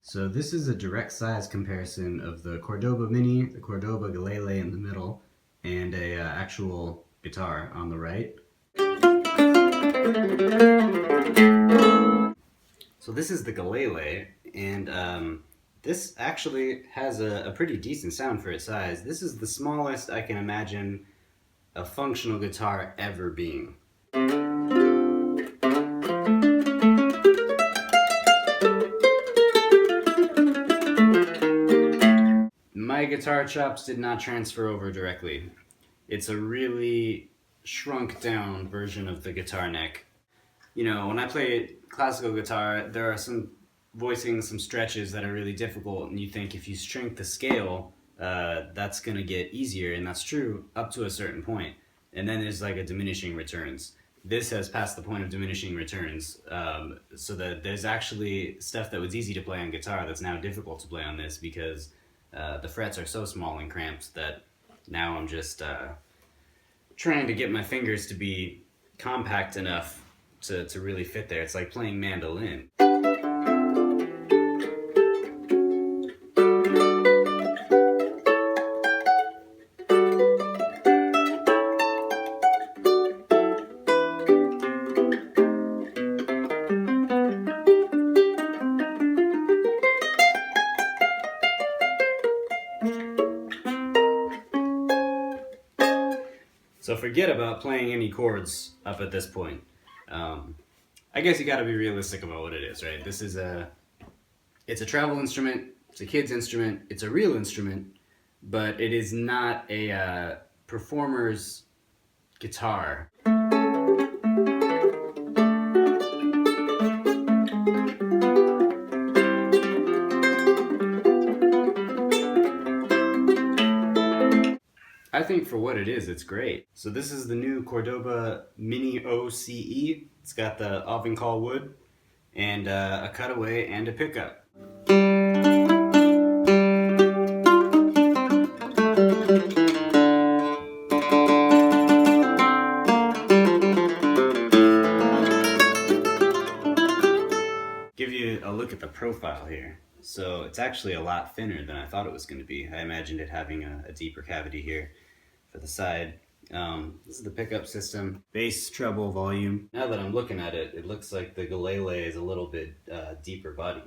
So this is a direct size comparison of the Cordoba Mini, the Cordoba Guilele in the middle, and a actual guitar on the right. So this is the Guilele, and this actually has a pretty decent sound for its size. This is the smallest I can imagine a functional guitar ever being. My guitar chops did not transfer over directly. It's a really shrunk down version of the guitar neck. You know, when I play classical guitar, there are some voicings, some stretches that are really difficult, and you think if you shrink the scale, that's gonna get easier, and that's true up to a certain point. And then there's like a diminishing returns. This has passed the point of diminishing returns, so that there's actually stuff that was easy to play on guitar that's now difficult to play on this because the frets are so small and cramped that now I'm just trying to get my fingers to be compact enough to really fit there. It's like playing mandolin. So forget about playing any chords up at this point. I guess you gotta be realistic about what it is, right? This is it's a travel instrument, it's a kid's instrument, it's a real instrument, but it is not a performer's guitar. I think for what it is, it's great. So this is the new Cordoba Mini O-CE. It's got the avant wood and a cutaway and a pickup. Give you a look at the profile here. So it's actually a lot thinner than I thought it was going to be. I imagined it having a deeper cavity here for the side. This is the pickup system, bass, treble, volume. Now that I'm looking at it, it looks like the Guilele is a little bit deeper body.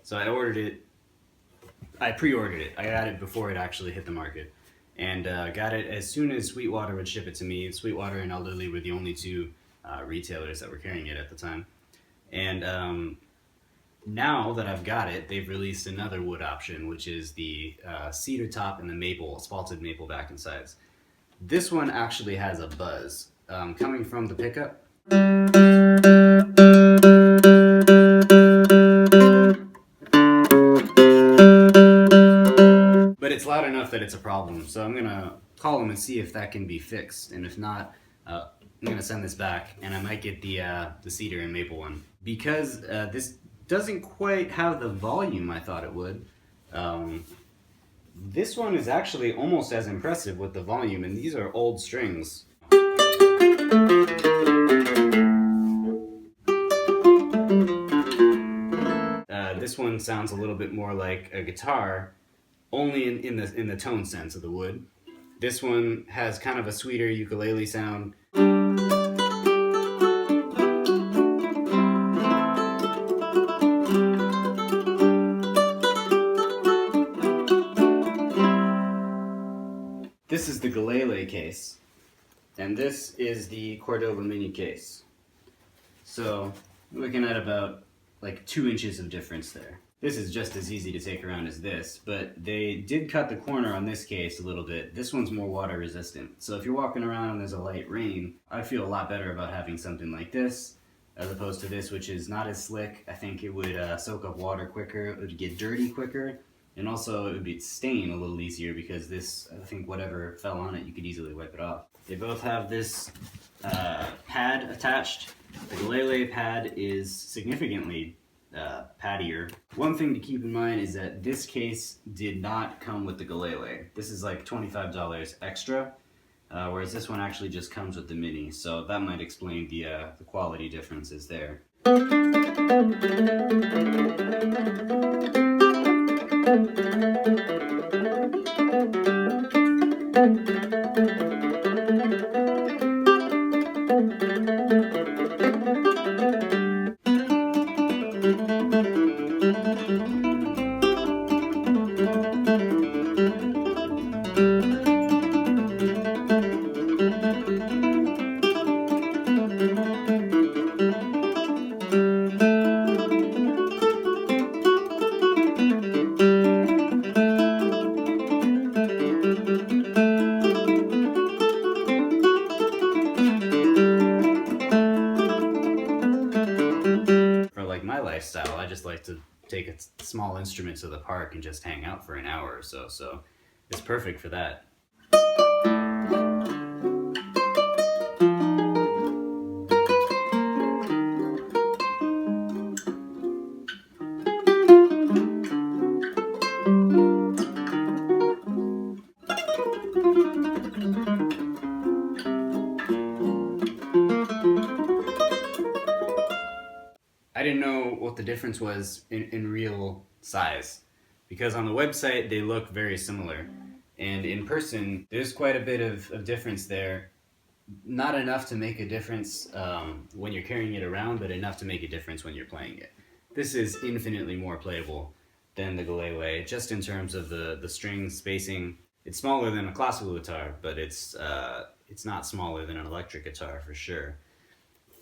So I pre-ordered it. I got it before it actually hit the market. And got it as soon as Sweetwater would ship it to me. Sweetwater and Elderly were the only two retailers that were carrying it at the time. And now that I've got it, they've released another wood option, which is the cedar top and the maple, spalted maple back and sides. This one actually has a buzz coming from the pickup. But it's loud enough that it's a problem, so I'm gonna call them and see if that can be fixed, and if not, I'm gonna send this back, and I might get the cedar and maple one. Because this doesn't quite have the volume I thought it would, this one is actually almost as impressive with the volume, and these are old strings. This one sounds a little bit more like a guitar, only in the tone sense of the wood. This one has kind of a sweeter ukulele sound. This is the Guilele case, and this is the Cordoba Mini case. So we're looking at about like 2 inches of difference there. This is just as easy to take around as this, but they did cut the corner on this case a little bit. This one's more water resistant. So if you're walking around and there's a light rain, I feel a lot better about having something like this as opposed to this, which is not as slick. I think it would soak up water quicker, it would get dirty quicker, and also it would be stain a little easier because this, I think whatever fell on it, you could easily wipe it off. They both have this pad attached. The Guilele pad is significantly pattier. One thing to keep in mind is that this case did not come with the Guilele. This is like $25 extra, whereas this one actually just comes with the Mini, so that might explain the quality differences there. For like my lifestyle, I just like to take a small instrument to the park and just hang out for an hour or so, so it's perfect for that. I didn't know what the difference was in real size, because on the website they look very similar, and in person there's quite a bit of difference there. Not enough to make a difference when you're carrying it around, but enough to make a difference when you're playing it. This is infinitely more playable than the Guilele, just in terms of the string spacing. It's smaller than a classical guitar, but it's not smaller than an electric guitar for sure.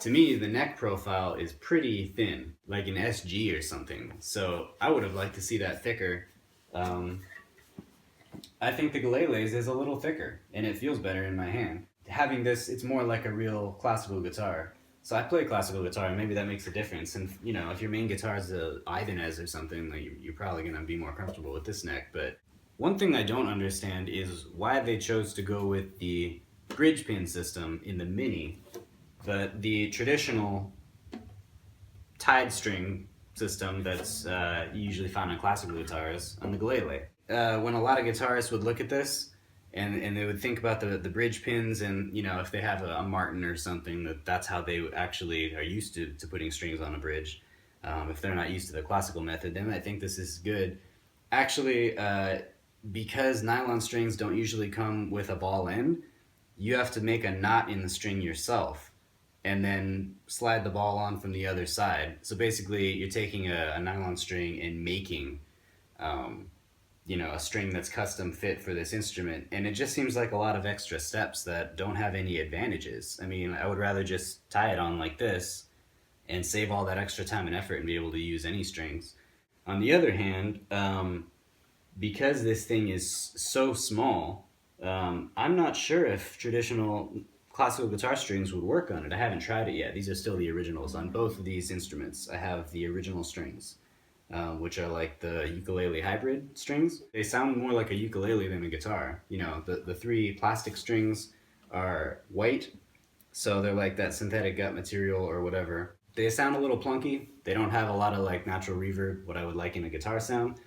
To me, the neck profile is pretty thin, like an SG or something, so I would have liked to see that thicker. I think the Guilele's is a little thicker, and it feels better in my hand. Having this, it's more like a real classical guitar. So I play classical guitar, and maybe that makes a difference. And you know, if your main guitar is a Ibanez or something, like, you're probably gonna be more comfortable with this neck. But one thing I don't understand is why they chose to go with the bridge pin system in the Mini, but the traditional tied string system that's usually found on classical guitars on the Guilele. When a lot of guitarists would look at this, and they would think about the bridge pins, and you know, if they have a Martin or something, that's how they actually are used to putting strings on a bridge. If they're not used to the classical method, they might think this is good. Actually, because nylon strings don't usually come with a ball end, you have to make a knot in the string yourself and then slide the ball on from the other side. So basically you're taking a nylon string and making you know, a string that's custom fit for this instrument, and it just seems like a lot of extra steps that don't have any advantages. I mean, I would rather just tie it on like this and save all that extra time and effort and be able to use any strings. On the other hand, because this thing is so small, I'm not sure if traditional classical guitar strings would work on it. I haven't tried it yet. These are still the originals. On both of these instruments, I have the original strings, which are like the ukulele hybrid strings. They sound more like a ukulele than a guitar. You know, the three plastic strings are white, so they're like that synthetic gut material or whatever. They sound a little plunky. They don't have a lot of like natural reverb, what I would like in a guitar sound.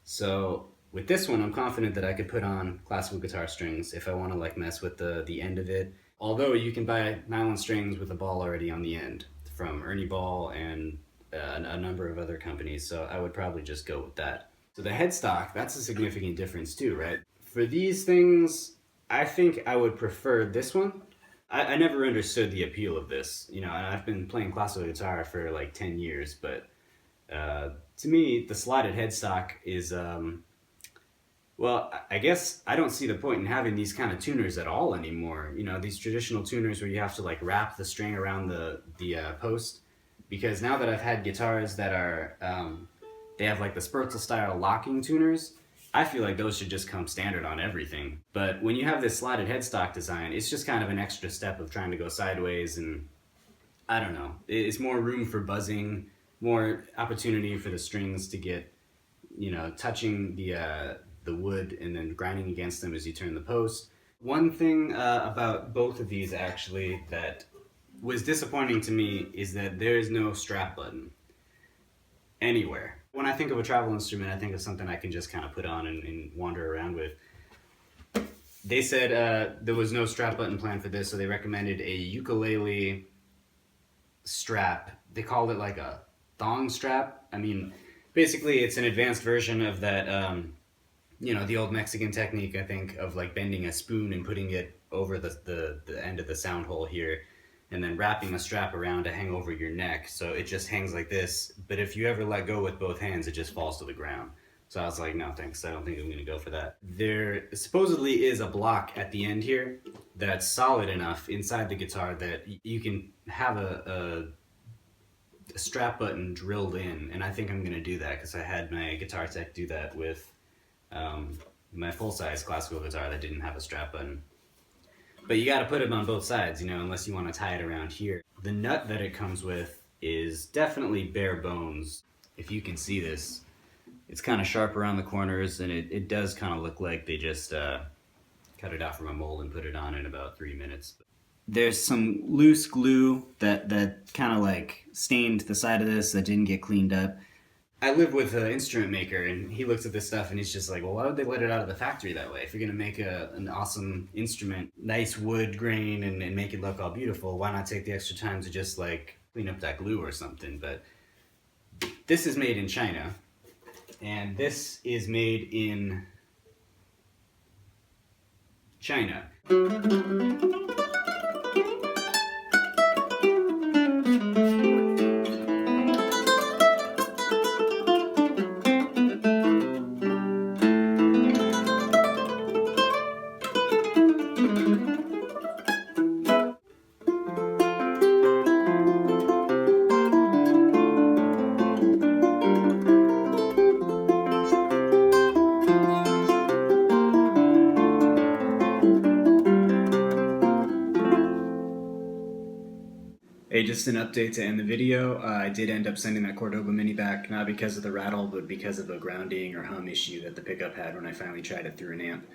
So with this one, I'm confident that I could put on classical guitar strings if I want to like mess with the end of it. Although you can buy nylon strings with a ball already on the end from Ernie Ball and a number of other companies, so I would probably just go with that. So the headstock, that's a significant difference too, right? For these things, I think I would prefer this one. I never understood the appeal of this, you know, and I've been playing classical guitar for like 10 years, but to me, the slotted headstock is, well, I guess I don't see the point in having these kind of tuners at all anymore. You know, these traditional tuners where you have to like wrap the string around the post. Because now that I've had guitars that are, they have like the Sperzel style locking tuners, I feel like those should just come standard on everything. But when you have this slotted headstock design, it's just kind of an extra step of trying to go sideways, and I don't know. It's more room for buzzing, more opportunity for the strings to get, you know, touching the wood and then grinding against them as you turn the post. One thing about both of these actually that was disappointing to me is that there is no strap button. anywhere. When I think of a travel instrument, I think of something I can just kind of put on and wander around with. They said there was no strap button plan for this, so they recommended a ukulele strap. They called it like a thong strap. I mean, basically it's an advanced version of that, you know, the old Mexican technique, I think, of like bending a spoon and putting it over the end of the sound hole here, and then wrapping a strap around to hang over your neck. So it just hangs like this, but if you ever let go with both hands, it just falls to the ground. So I was like, no thanks, I don't think I'm gonna go for that. There supposedly is a block at the end here that's solid enough inside the guitar that you can have a strap button drilled in, and I think I'm gonna do that because I had my guitar tech do that with my full-size classical guitar that didn't have a strap button. But you gotta put it on both sides, you know, unless you want to tie it around here. The nut that it comes with is definitely bare bones. If you can see this, it's kind of sharp around the corners, and it does kind of look like they just cut it out from a mold and put it on in about 3 minutes. There's some loose glue that kind of like stained the side of this that didn't get cleaned up. I live with an instrument maker, and he looks at this stuff and he's just like, well, why would they let it out of the factory that way? If you're gonna make an awesome instrument, nice wood grain, and make it look all beautiful, why not take the extra time to just like clean up that glue or something? But this is made in China, and this is made in China. Hey, just an update to end the video. I did end up sending that Cordoba Mini back, not because of the rattle, but because of a grounding or hum issue that the pickup had when I finally tried it through an amp.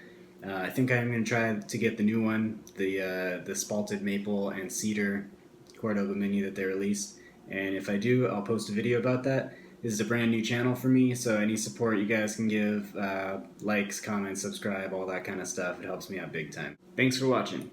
I think I'm going to try to get the new one, the spalted maple and cedar Cordoba Mini that they released. And if I do, I'll post a video about that. This is a brand new channel for me, so any support you guys can give, likes, comments, subscribe, all that kind of stuff, it helps me out big time. Thanks for watching.